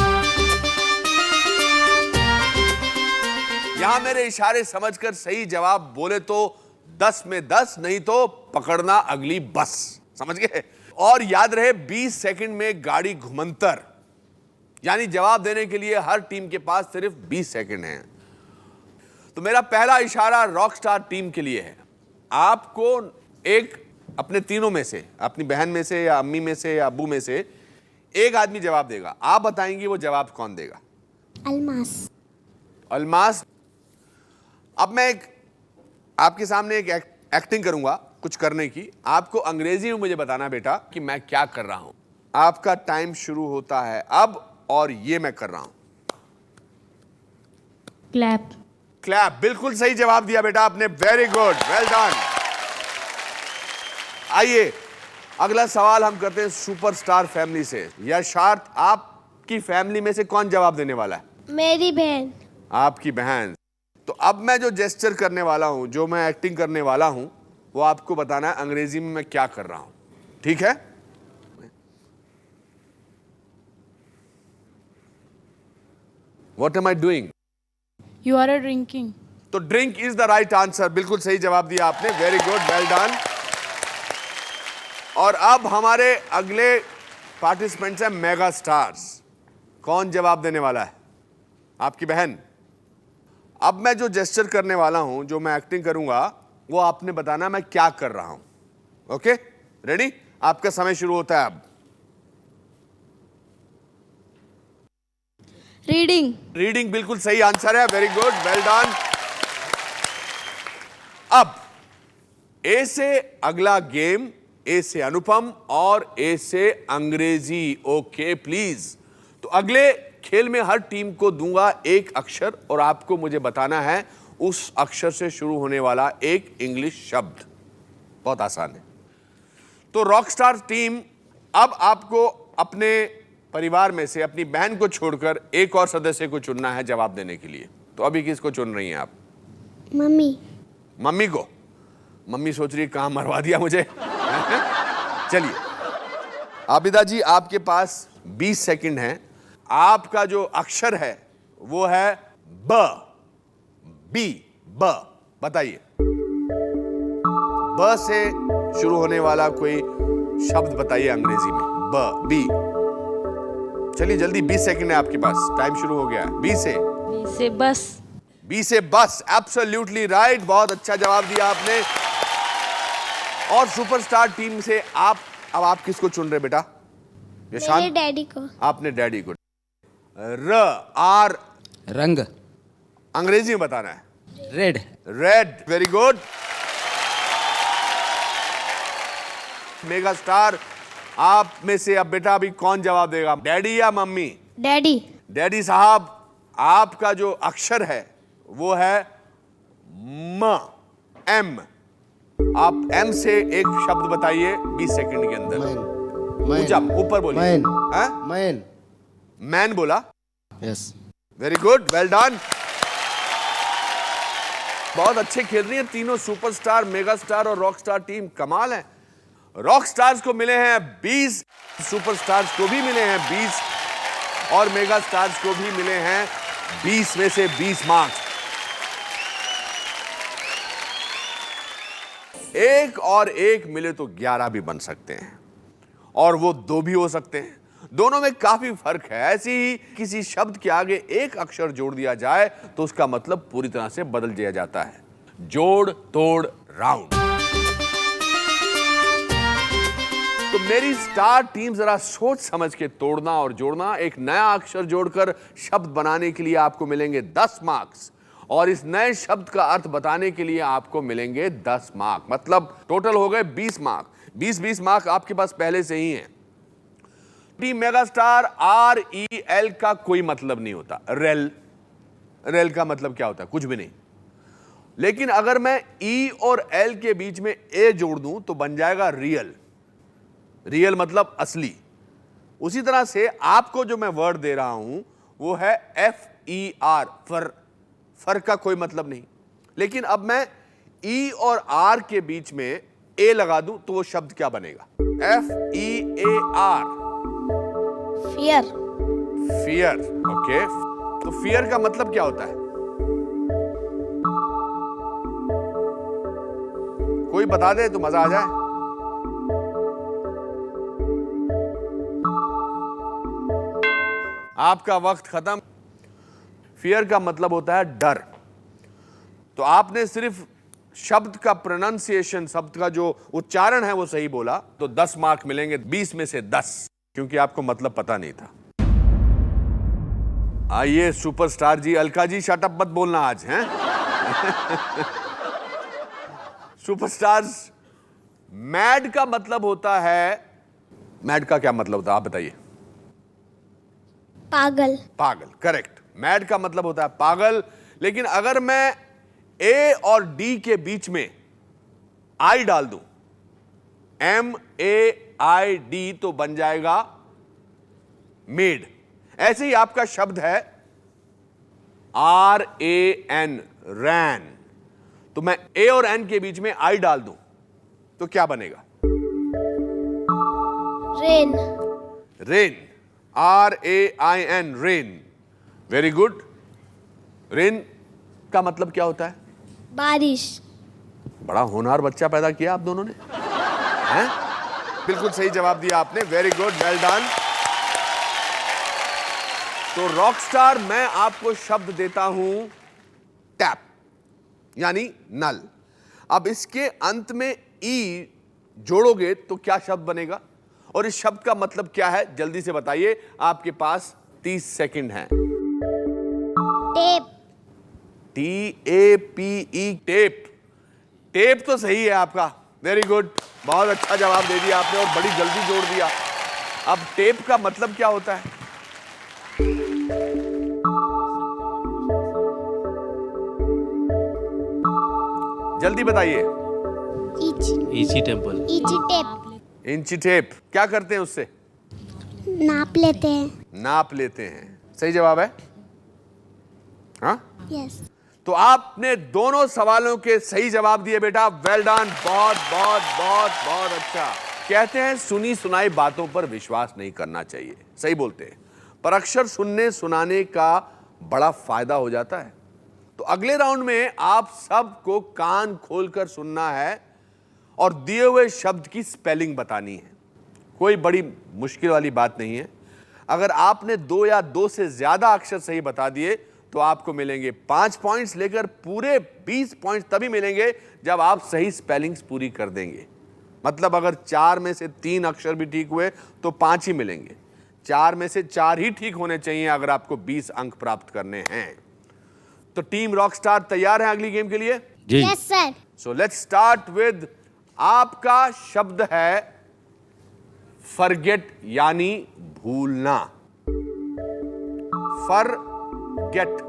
यहां मेरे इशारे समझकर सही जवाब बोले तो 10 में 10, नहीं तो पकड़ना अगली बस। समझ गए? और याद रहे 20 सेकंड में गाड़ी घुमंतर, यानी जवाब देने के लिए हर टीम के पास सिर्फ 20 सेकंड हैं। तो मेरा पहला इशारा रॉकस्टार टीम के लिए है। आपको एक अपने तीनों में से, अपनी बहन में से या अम्मी में से या अब्बू में से एक आदमी जवाब देगा। आप बताएंगे वो जवाब कौन देगा? अल्मास। अब मैं आपके सामने एक एक्टिंग करूंगा कुछ करने की। आपको अंग्रेजी में मुझे बताना बेटा कि मैं क्या कर रहा हूं। आपका टाइम शुरू होता है अब, और ये मैं कर रहा हूं। क्लैप। बिल्कुल सही जवाब दिया बेटा आपने। Very good, well done. आइए, अगला सवाल हम करते हैं सुपरस्टार फैमिली से। यशार्थ, आपकी फैमिली में से कौन जवाब देने वाला है? मेरी बहन। आपकी बहन। तो अब मैं जो जेस्चर करने वाला हूं, जो मैं एक्टिंग करने वाला हूं, वो आपको बताना है अंग्रेजी में मैं क्या कर रहा हूं। ठीक है? What am I doing? You are drinking. तो drink is the right answer, बिल्कुल सही जवाब दिया आपने, वेरी गुड, वेल डन। और अब हमारे अगले पार्टिसिपेंट्स हैं मेगा स्टार्स। कौन जवाब देने वाला है? आपकी बहन। अब मैं जो जेस्चर करने वाला हूं, जो मैं एक्टिंग करूंगा, वो आपने बताना मैं क्या कर रहा हूं। Okay, ready? आपका समय शुरू होता है अब। रीडिंग। रीडिंग बिल्कुल सही आंसर है, वेरी गुड, वेल डन। अब ए से अगला गेम, ए से अनुपम और ए से अंग्रेजी। Okay please. तो अगले खेल में हर टीम को दूंगा एक अक्षर और आपको मुझे बताना है उस अक्षर से शुरू होने वाला एक इंग्लिश शब्द। बहुत आसान है। तो रॉकस्टार टीम, अब आपको अपने परिवार में से अपनी बहन को छोड़कर एक और सदस्य को चुनना है जवाब देने के लिए। तो अभी किसको चुन रही हैं आप? मम्मी। मम्मी को। मम्मी सोच रही कहां मरवा दिया मुझे। चलिए आबिदा जी, आपके पास 20 सेकंड हैं। आपका जो अक्षर है वो है ब, बी, ब। बताइए, ब से शुरू होने वाला कोई शब्द बताइए अंग्रेजी में। ब, बी। चलिए जल्दी, 20 सेकंड है आपके पास, टाइम शुरू हो गया है। बी से बस। बी से बस, एब्सोल्युटली राइट, बहुत अच्छा जवाब दिया आपने। और सुपरस्टार टीम से अब आप किसको चुन रहे बेटा? मेरे डैडी को। आपने डैडी को। र, आर, रंग। अंग्रेजी में बताना है। Red. Red, very good. Mega star, आप में से अब बेटा अभी कौन जवाब देगा, डैडी या मम्मी? डैडी। डैडी साहब, आपका जो अक्षर है वो है म, एम। आप एम से एक शब्द बताइए 20 सेकंड के अंदर। ऊंचा ऊपर बोलिए। मैन। हाँ? मैन। मैन बोला? Yes. Very good, well done. बहुत अच्छे खेल रही है तीनों सुपरस्टार, मेगा स्टार और रॉक स्टार टीम, कमाल है। रॉक स्टार्स को मिले हैं 20, सुपरस्टार्स को भी मिले हैं 20 और मेगा स्टार्स को भी मिले हैं 20 में से 20 मार्क्स। एक और एक मिले तो 11 भी बन सकते हैं और वो 2 भी हो सकते हैं। दोनों में काफी फर्क है। ऐसे ही किसी शब्द के आगे एक अक्षर जोड़ दिया जाए तो उसका मतलब पूरी तरह से बदल दिया जाता है। जोड़ तोड़ राउंड। तो मेरी स्टार टीम जरा सोच समझ के तोड़ना और जोड़ना। एक नया अक्षर जोड़कर शब्द बनाने के लिए आपको मिलेंगे 10 मार्क्स और इस नए शब्द का अर्थ बताने के लिए आपको मिलेंगे 10 मार्क। मतलब टोटल हो गए 20 मार्क। 20-20 मार्क आपके पास पहले से ही हैं। टीम मेगा स्टार, REL का कोई मतलब नहीं होता। रेल का मतलब क्या होता है? कुछ भी नहीं। लेकिन अगर मैं E और L के बीच में A जोड़ दूं तो बन जाएगा रियल। रियल मतलब असली। उसी तरह से आपको जो मैं वर्ड दे रहा हूं वो है FER, फर का कोई मतलब नहीं। लेकिन अब मैं E और R के बीच में A लगा दूं तो वो शब्द क्या बनेगा? FEAR, fear. फियर। ओके, तो फियर का मतलब क्या होता है? कोई बता दे तो मजा आ जाए। आपका वक्त खत्म। फियर का मतलब होता है डर। तो आपने सिर्फ शब्द का प्रोनाउंसिएशन, शब्द का जो उच्चारण है वो सही बोला तो 10 मार्क मिलेंगे 20 में से 10, क्योंकि आपको मतलब पता नहीं था। आइए सुपरस्टार जी, अलका जी शटअप मत बोलना आज, हैं? सुपरस्टार्स, मैड का मतलब होता है, मैड का क्या मतलब होता है आप बताइए? पागल। पागल, करेक्ट। मैड का मतलब होता है पागल। लेकिन अगर मैं ए और डी के बीच में आई डाल दूं, MAID, तो बन जाएगा मेड। ऐसे ही आपका शब्द है RAN, रैन। तो मैं ए और एन के बीच में आई डाल दूं तो क्या बनेगा? Rain. Rain, RAIN, rain. Very good. Rain का मतलब क्या होता है? बारिश। बड़ा होनहार बच्चा पैदा किया आप दोनों ने, हैं? बिल्कुल सही जवाब दिया आपने, वेरी गुड, वेल डन। तो रॉकस्टार, मैं आपको शब्द देता हूं टैप, यानी नल। अब इसके अंत में ई जोड़ोगे तो क्या शब्द बनेगा, और इस शब्द का मतलब क्या है? जल्दी से बताइए, आपके पास 30 सेकंड हैं। टेप। TAPE, tape. टेप तो सही है आपका, वेरी गुड, बहुत अच्छा जवाब दे दिया आपने और बड़ी जल्दी जोड़ दिया। अब टेप का मतलब क्या होता है? जल्दी बताइए। इसी टेम्पल। Easy tape. इंची टेप। क्या करते हैं उससे? नाप लेते हैं। नाप लेते हैं, सही जवाब है। हाँ, यस। तो आपने दोनों सवालों के सही जवाब दिए बेटा, वेल डन, बहुत बहुत बहुत बहुत अच्छा। कहते हैं सुनी सुनाई बातों पर विश्वास नहीं करना चाहिए, सही बोलते हैं, पर अक्सर सुनने सुनाने का बड़ा फायदा हो जाता है। तो अगले राउंड में आप सबको कान खोलकर सुनना है और दिए हुए शब्द की स्पेलिंग बतानी है। कोई बड़ी मुश्किल वाली बात नहीं है। अगर आपने 2 या 2 से ज्यादा अक्षर सही बता दिए तो आपको मिलेंगे 5 पॉइंट्स, लेकर पूरे 20 पॉइंट्स तभी मिलेंगे जब आप सही स्पेलिंग्स पूरी कर देंगे। मतलब अगर 4 में से 3 अक्षर भी ठीक हुए तो 5 ही मिलेंगे, 4 में से 4 ही ठीक होने चाहिए अगर आपको 20 अंक प्राप्त करने हैं। तो टीम रॉकस्टार तैयार है अगली गेम के लिए? जी। Yes sir. So let's start with, आपका शब्द है फॉरगेट, यानी भूलना। फॉरगेट,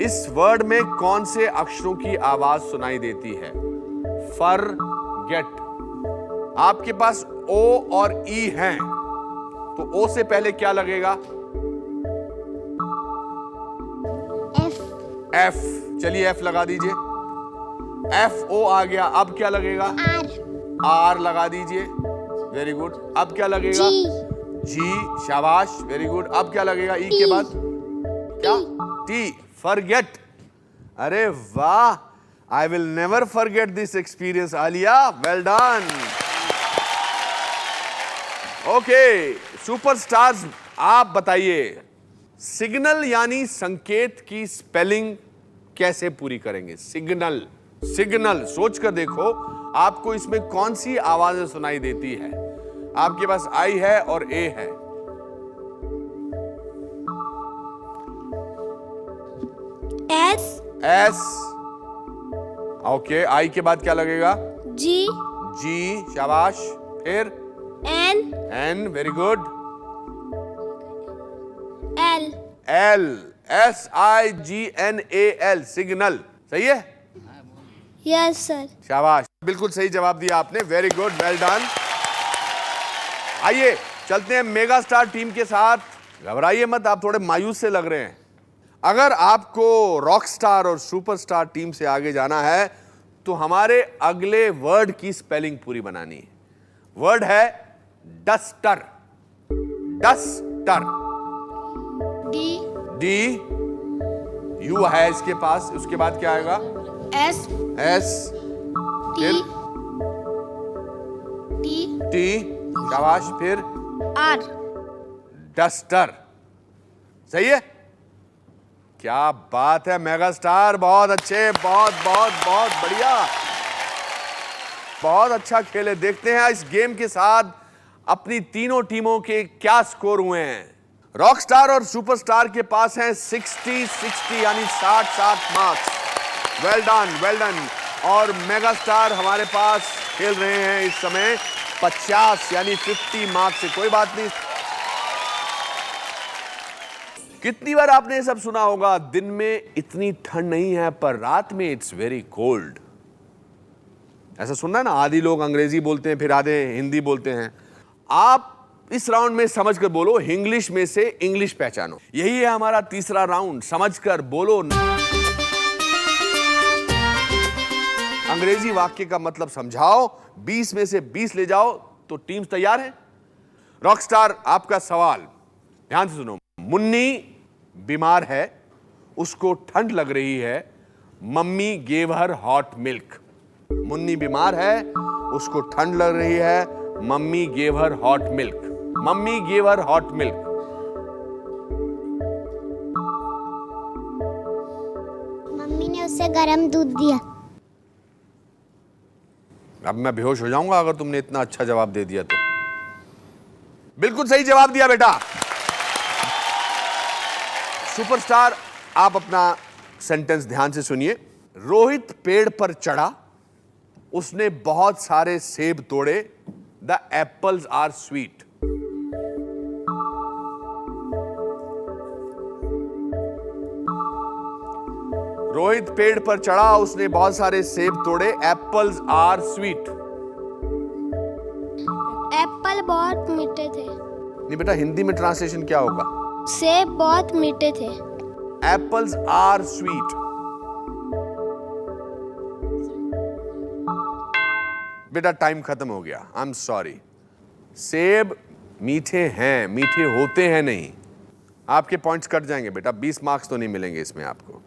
इस वर्ड में कौन से अक्षरों की आवाज सुनाई देती है? फॉरगेट। आपके पास ओ और ई हैं, तो ओ से पहले क्या लगेगा? एफ। चलिए एफ लगा दीजिए। एफ ओ आ गया, अब क्या लगेगा? आर लगा दीजिए, वेरी गुड। अब क्या लगेगा? जी, शाबाश, वेरी गुड। अब क्या लगेगा ई के बाद? क्या? T, forget. अरे वाह, I will never forget this experience Alia, well done. Okay superstars, आप बताइए सिग्नल यानी संकेत की स्पेलिंग कैसे पूरी करेंगे? सिग्नल, सिग्नल, सोच कर देखो आपको इसमें कौन सी आवाजें सुनाई देती है। आपके पास आई है और ए है। एस। ओके, आई के बाद क्या लगेगा? जी। जी, शाबाश। फिर N, very good. L, SIGNAL, signal, सही है? Yes sir. शाबाश, बिल्कुल सही जवाब दिया आपने, वेरी गुड, वेल डन। आइए चलते हैं मेगा स्टार टीम के साथ। घबराइए मत, आप थोड़े मायूस से लग रहे हैं। अगर आपको रॉक स्टार और सुपरस्टार टीम से आगे जाना है तो हमारे अगले वर्ड की स्पेलिंग पूरी बनानी है। वर्ड है डस्टर। डस्टर, डी, यू है इसके पास, उसके बाद क्या आएगा? एस, टी, शाबाश। फिर आर। डस्टर, सही है? क्या बात है मेगा स्टार, बहुत अच्छे, बहुत बहुत बहुत बढ़िया, बहुत अच्छा खेले। देखते हैं इस गेम के साथ अपनी तीनों टीमों के क्या स्कोर हुए हैं। रॉक स्टार और सुपरस्टार के पास हैं 60-60 यानी 60 marks. Well done, well done. और मेगा स्टार हमारे पास खेल रहे हैं इस समय 50 यानी 50 मार्क्स से। कोई बात नहीं। कितनी बार आपने ये सब सुना होगा, दिन में इतनी ठंड नहीं है पर रात में इट्स वेरी कोल्ड। ऐसा सुनना है ना, आधी लोग अंग्रेजी बोलते हैं फिर आधे हिंदी बोलते हैं। आप इस राउंड में समझकर बोलो, इंग्लिश में से इंग्लिश पहचानो। यही है हमारा तीसरा राउंड, समझकर बोलो। अंग्रेजी वाक्य का मतलब समझाओ, 20 में से 20 ले जाओ। तो टीम तैयार है? रॉकस्टार, आपका सवाल ध्यान से सुनो। मुन्नी बीमार है, उसको ठंड लग रही है, mummy gave her hot milk. Munni बीमार है, उसको ठंड लग रही है, mummy gave her hot milk. Mummy gave her hot milk. Mummy ने उसे गर्म दूध दिया। अब मैं बेहोश हो जाऊंगा अगर तुमने इतना अच्छा जवाब दे दिया तो। बिल्कुल सही जवाब दिया बेटा। सुपरस्टार, आप अपना सेंटेंस ध्यान से सुनिए। रोहित पेड़ पर चढ़ा, उसने बहुत सारे सेब तोड़े, the apples are sweet. Rohit पेड़ पर चढ़ा, उसने बहुत सारे सेब तोड़े, एप्पल्स आर स्वीट। एप्पल बहुत मीठे थे। नहीं बेटा, हिंदी में ट्रांसलेशन क्या होगा? सेब बहुत मीठे थे। Apples are sweet. बेटा टाइम खत्म हो गया, आई एम सॉरी। सेब मीठे हैं, मीठे होते हैं नहीं। आपके पॉइंट्स कट जाएंगे बेटा, 20 मार्क्स तो नहीं मिलेंगे इसमें आपको।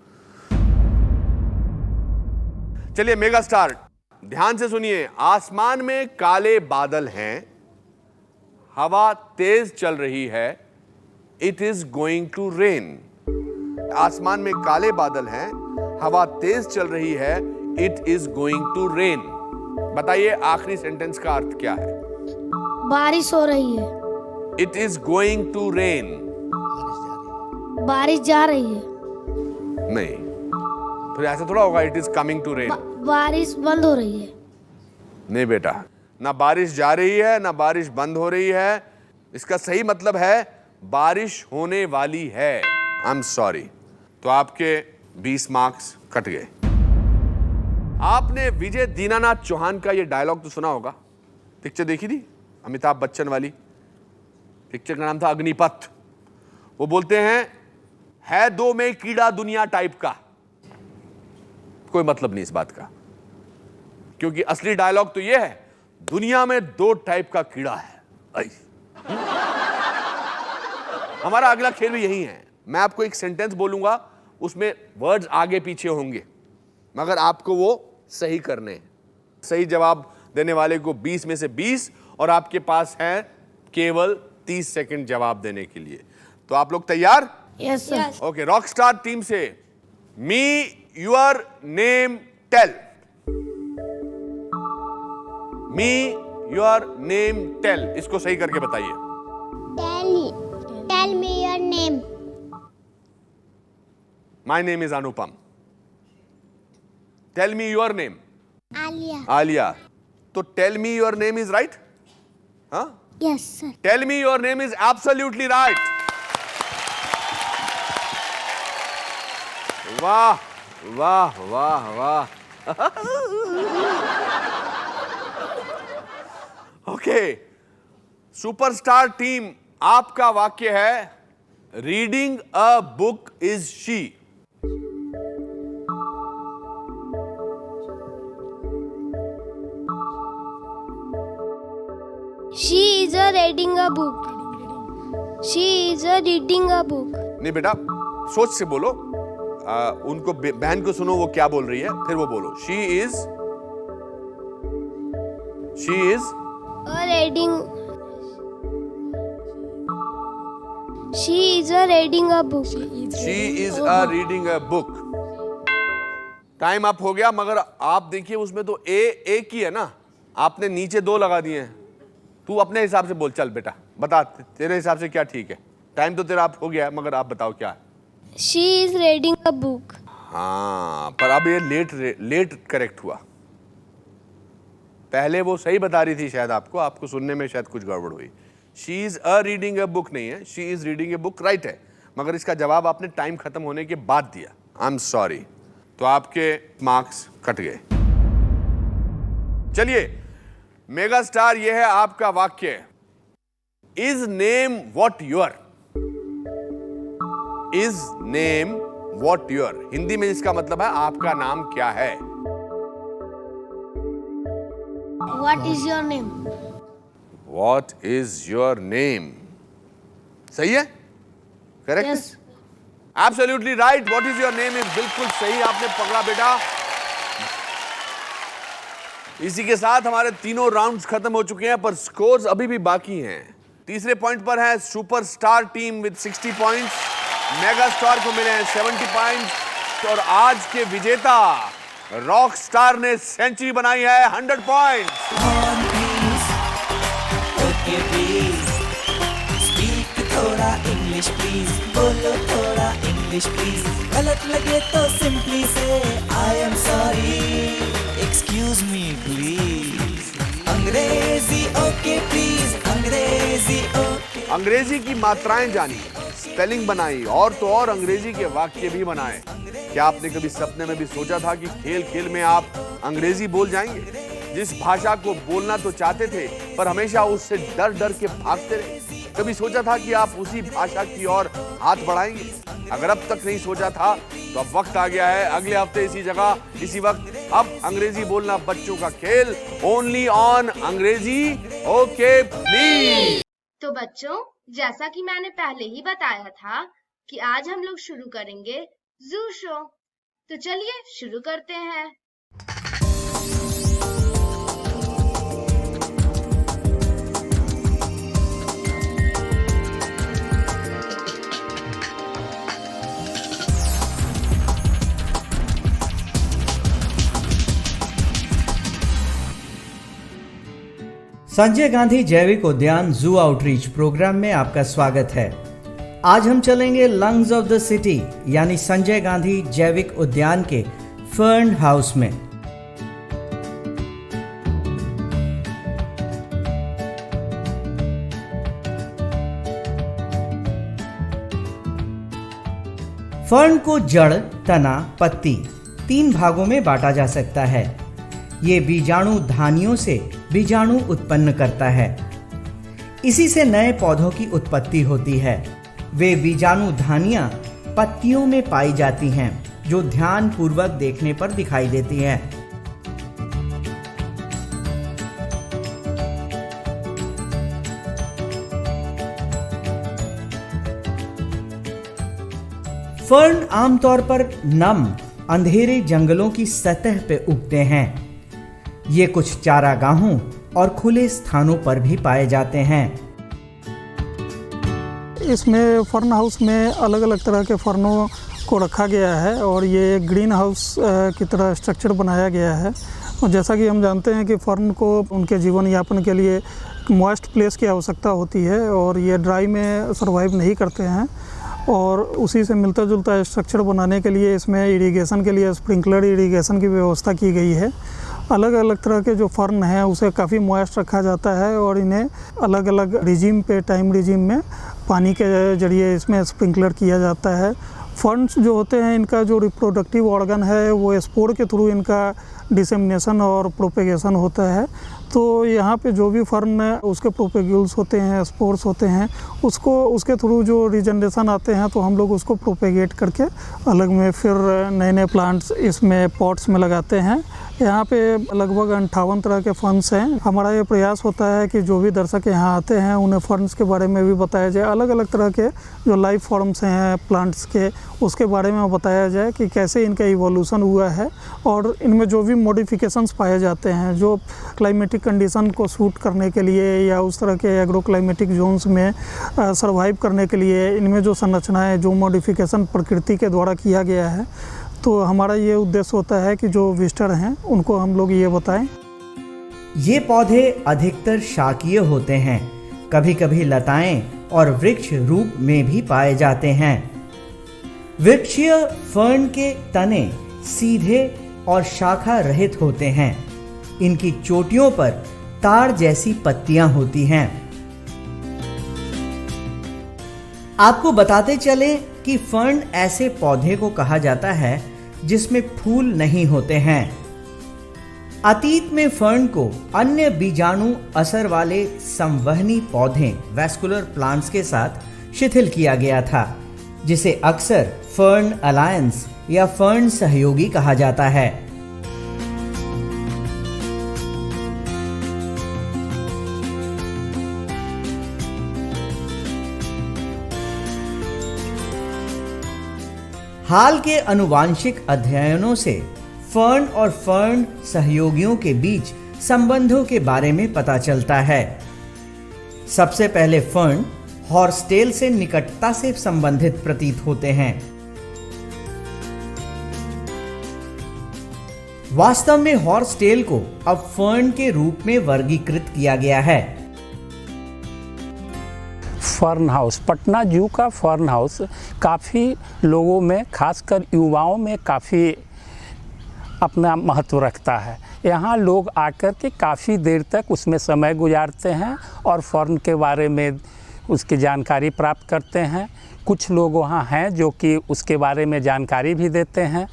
चलिए मेगा स्टार, ध्यान से सुनिए। आसमान में काले बादल हैं, हवा तेज चल रही है, it is going to rain. आसमान में काले बादल हैं, हवा तेज चल रही है, it is going to rain. बताइए आखिरी सेंटेंस का अर्थ क्या है? बारिश हो रही है। It is going to rain. बारिश जा रही है। नहीं, फिर ऐसा थोड़ा होगा it is coming to rain. बारिश बंद हो रही है। नहीं बेटा, ना बारिश जा रही है ना बारिश बंद हो रही है। इसका सही मतलब है बारिश होने वाली है। I am sorry. तो आपके 20 मार्क्स कट गए। आपने विजय दीनानाथ चौहान का ये डायलॉग तो सुना होगा। पिक्चर देखी थी अमिताभ बच्चन वाली? पिक्चर का नाम था अग्निपथ। वो बोलते हैं, है दो में कीड़ा दुनिया टाइप का। कोई मतलब नहीं इस बात का, क्योंकि असली डायलॉग तो ये है, दुनिया में 2 टाइप का कीड़ा है। हमारा अगला खेल भी यही है। मैं आपको एक सेंटेंस बोलूंगा, उसमें वर्ड्स आगे पीछे होंगे, मगर आपको वो सही करने हैं। सही जवाब देने वाले को 20 में से 20, और आपके पास है केवल 30 सेकंड जवाब देने के लिए। तो आप लोग तैयार? Yes sir. Okay, rockstar team से me your name tell. Me your name tell, इसको सही करके बताइए। Tell me your name. My name is Anupam. Tell me your name. Aliya. Aliya. तो tell me your name is right? हाँ, yes sir. Tell me your name is absolutely right. वाह वाह वाह वाह। ओके, सुपरस्टार टीम, आपका वाक्य है, reading a book is she. She is a reading a book. She is a reading a book. नहीं बेटा, सोच से बोलो। उनको बहन को सुनो वो क्या बोल रही है, फिर वो बोलो। She is A reading. She is a reading a book. She is a reading a book. Time up हो गया, मगर आप देखिए उसमें तो एक ही है ना, आपने नीचे 2 लगा दिए हैं। तू अपने हिसाब से बोल, चल बेटा बता तेरे हिसाब से क्या ठीक है। टाइम तो तेरा आप हो गया, मगर आप बताओ क्या है। She is reading a book. हाँ, पर अब ये लेट करेक्ट हुआ। पहले वो सही बता रही थी, शायद आपको सुनने में शायद कुछ गड़बड़ हुई। She is a reading a book नहीं है, she is reading a book right है, मगर इसका जवाब आपने टाइम खत्म होने के बाद दिया। I am sorry. तो आपके मार्क्स कट गए। चलिए मेगा स्टार, ये है आपका वाक्य, is name what your. Is name what your, Hindi में इसका मतलब है आपका नाम क्या है। What is your name? What is your name? सही है? Correct? Yes. Absolutely right. What is your name? बिल्कुल सही आपने पकड़ा बेटा। इसी के साथ हमारे तीनों राउंड्स खत्म हो चुके हैं, पर स्कोर्स अभी भी बाकी हैं। तीसरे पॉइंट पर है superstar team with 60 points, mega star को मिले हैं 70 पॉइंट्स और आज के विजेता रॉक स्टार ने सेंचुरी बनाई है 100 पॉइंट्स। ओके प्लीज स्पीक थोड़ा इंग्लिश प्लीज, बोलो थोड़ा इंग्लिश प्लीज, गलत लगे तो सिंपली से I am sorry, excuse me please. अंग्रेजी ओके प्लीज, अंग्रेजी ओके। अंग्रेजी की मात्राएं जानी, स्पेलिंग बनाई और तो और अंग्रेजी के वाक्य भी बनाए। क्या आपने कभी सपने में भी सोचा था कि खेल खेल में आप अंग्रेजी बोल जाएंगे? जिस भाषा को बोलना तो चाहते थे पर हमेशा उससे डर डर के भागते रहे, कभी सोचा था कि आप उसी भाषा की ओर हाथ बढ़ाएंगे? अगर अब तक नहीं सोचा था तो अब वक्त आ गया है। अगले हफ्ते इसी जगह इसी वक्त अब अंग्रेजी बोलना बच्चों का खेल, ओनली ऑन अंग्रेजी ओके प्लीज। तो बच्चों, जैसा कि मैंने पहले ही बताया था कि आज हम लोग शुरू करेंगे जू शो। तो चलिए शुरू करते हैं। संजय गांधी जैविक उद्यान जू आउटरीच प्रोग्राम में आपका स्वागत है। आज हम चलेंगे लंग्स ऑफ द सिटी यानी संजय गांधी जैविक उद्यान के फर्न हाउस में। फर्न को जड़, तना, पत्ती 3 भागों में बांटा जा सकता है। ये बीजाणु धानियों से बीजाणु उत्पन्न करता है। इसी से नए पौधों की उत्पत्ति होती है। वे बीजाणु धानियां पत्तियों में पाई जाती हैं, जो ध्यान पूर्वक देखने पर दिखाई देती हैं। फर्न आमतौर पर नम, अंधेरे जंगलों की सतह पे उगते हैं। ये कुछ चारागाहों और खुले स्थानों पर भी पाए जाते हैं। इसमें फर्न हाउस में अलग अलग तरह के फर्नों को रखा गया है और ये ग्रीन हाउस की तरह स्ट्रक्चर बनाया गया है। और जैसा कि हम जानते हैं कि फर्न को उनके जीवन यापन के लिए मॉइस्ट प्लेस की आवश्यकता होती है और ये ड्राई में सर्वाइव नहीं करते हैं। और उसी से मिलता जुलता स्ट्रक्चर बनाने के लिए इसमें इरिगेशन के लिए स्प्रिंकलर इरिगेशन की व्यवस्था की गई है। अलग अलग तरह के जो फर्न हैं उसे काफ़ी मॉइस्ट रखा जाता है और इन्हें अलग अलग रिजीम पे, टाइम रिजीम में पानी के जरिए इसमें स्प्रिंकलर किया जाता है। फर्न्स जो होते हैं इनका जो रिप्रोडक्टिव ऑर्गन है वो स्पोर के थ्रू इनका डिसेमिनेशन और प्रोपेगेशन होता है। तो यहाँ पे जो भी फर्न है उसके प्रोपेग्यूल्स होते हैं, स्पोर्स होते हैं, उसके थ्रू जो रीजनरेशन आते हैं तो हम लोग उसको प्रोपेगेट करके अलग में फिर नए नए प्लांट्स इसमें पॉट्स में लगाते हैं। यहाँ पे लगभग 58 तरह के फर्न्स हैं। हमारा ये प्रयास होता है कि जो भी दर्शक यहाँ आते हैं उन्हें फर्न्स के बारे में भी बताया जाए, अलग अलग तरह के जो लाइफ फॉर्म्स हैं प्लांट्स के उसके बारे में बताया जाए कि कैसे इनका इवोल्यूशन हुआ है और इनमें जो भी मॉडिफिकेशंस पाए जाते हैं जो क्लाइमेटिक कंडीशन को सूट करने के लिए या उस तरह के एग्रो क्लाइमेटिक जोन्स में सर्वाइव करने के लिए इनमें जो संरचनाएँ, जो मॉडिफिकेशन प्रकृति के द्वारा किया गया है, तो हमारा ये उद्देश्य होता है कि जो विजिटर हैं उनको हम लोग ये बताएं। ये पौधे अधिकतर शाकीय होते हैं, कभी कभी लताएं और वृक्ष रूप में भी पाए जाते हैं। वृक्षीय फर्न के तने सीधे और शाखा रहित होते हैं। इनकी चोटियों पर तार जैसी पत्तियां होती हैं। आपको बताते चले कि फर्न ऐसे पौधे को कहा जाता है जिसमें फूल नहीं होते हैं। अतीत में फर्न को अन्य बीजाणु असर वाले संवहनी पौधे वैस्कुलर प्लांट्स के साथ शिथिल किया गया था, जिसे अक्सर फर्न अलायंस या फर्न सहयोगी कहा जाता है। हाल के अनुवांशिक अध्ययनों से फर्न और फर्न सहयोगियों के बीच संबंधों के बारे में पता चलता है। सबसे पहले फर्न हॉर्सटेल से निकटता से संबंधित प्रतीत होते हैं। वास्तव में हॉर्सटेल को अब फर्न के रूप में वर्गीकृत किया गया है। फर्न हाउस, पटना जू का फर्न हाउस काफ़ी लोगों में, खासकर युवाओं में काफ़ी अपना महत्व रखता है। यहाँ लोग आकर के काफ़ी देर तक उसमें समय गुजारते हैं और फर्न के बारे में उसकी जानकारी प्राप्त करते हैं। कुछ लोग वहाँ हैं जो कि उसके बारे में जानकारी भी देते हैं।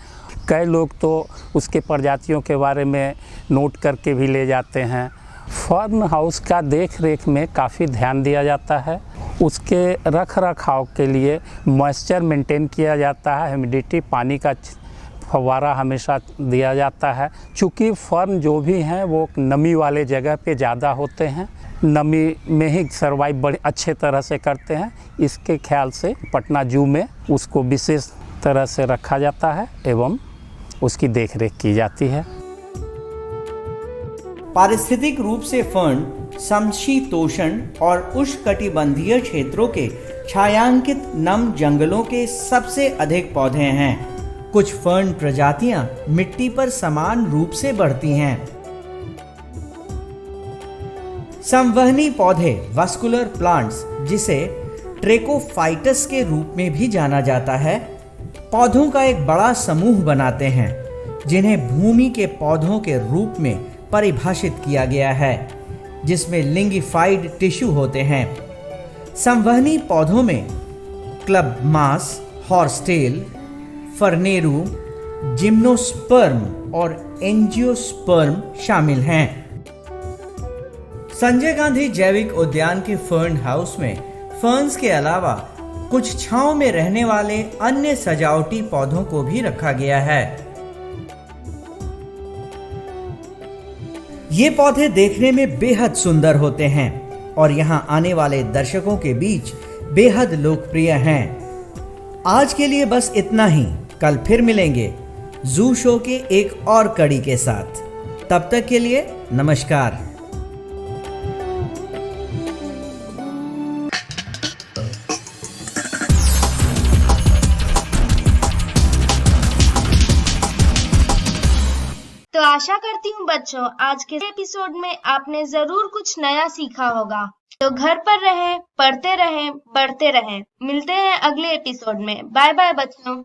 कई लोग तो उसके प्रजातियों के बारे में नोट करके भी ले जाते हैं। फर्न हाउस का देख रेख में काफ़ी ध्यान दिया जाता है। उसके रख रखाव के लिए मॉइस्चर मेंटेन किया जाता है, ह्यूमिडिटी, पानी का फव्वारा हमेशा दिया जाता है। चूँकि फर्न जो भी हैं वो नमी वाले जगह पे ज़्यादा होते हैं, नमी में ही सर्वाइव बड़े अच्छे तरह से करते हैं। इसके ख्याल से पटना जू में उसको विशेष तरह से रखा जाता है एवं उसकी देखरेख की जाती है। पारिस्थितिक रूप से फर्न समशीतोष्ण और उष्णकटिबंधीय क्षेत्रों के छायांकित नम जंगलों के सबसे अधिक पौधे हैं। कुछ फर्न प्रजातियां मिट्टी पर समान रूप से बढ़ती हैं। संवहनी पौधे वास्कुलर प्लांट्स, जिसे ट्रेकोफाइटस के रूप में भी जाना जाता है, पौधों का एक बड़ा समूह बनाते हैं जिन्हें भूमि के पौधों के रूप में परिभाषित किया गया है, जिसमें लिंगिफाइड टिश्यू होते हैं। संवहनी पौधों में क्लब मास, हॉर्सटेल, फर्नेरू, जिम्नोस्पर्म और एंजियोस्पर्म शामिल हैं। संजय गांधी जैविक उद्यान के फर्न हाउस में फर्न्स के अलावा कुछ छांव में रहने वाले अन्य सजावटी पौधों को भी रखा गया है। ये पौधे देखने में बेहद सुंदर होते हैं और यहाँ आने वाले दर्शकों के बीच बेहद लोकप्रिय हैं। आज के लिए बस इतना ही। कल फिर मिलेंगे जू शो के एक और कड़ी के साथ। तब तक के लिए नमस्कार। तो आशा करती हूँ बच्चों आज के एपिसोड में आपने जरूर कुछ नया सीखा होगा। तो घर पर रहें, पढ़ते रहें, बढ़ते रहें। मिलते हैं अगले एपिसोड में। बाय बाय बच्चों।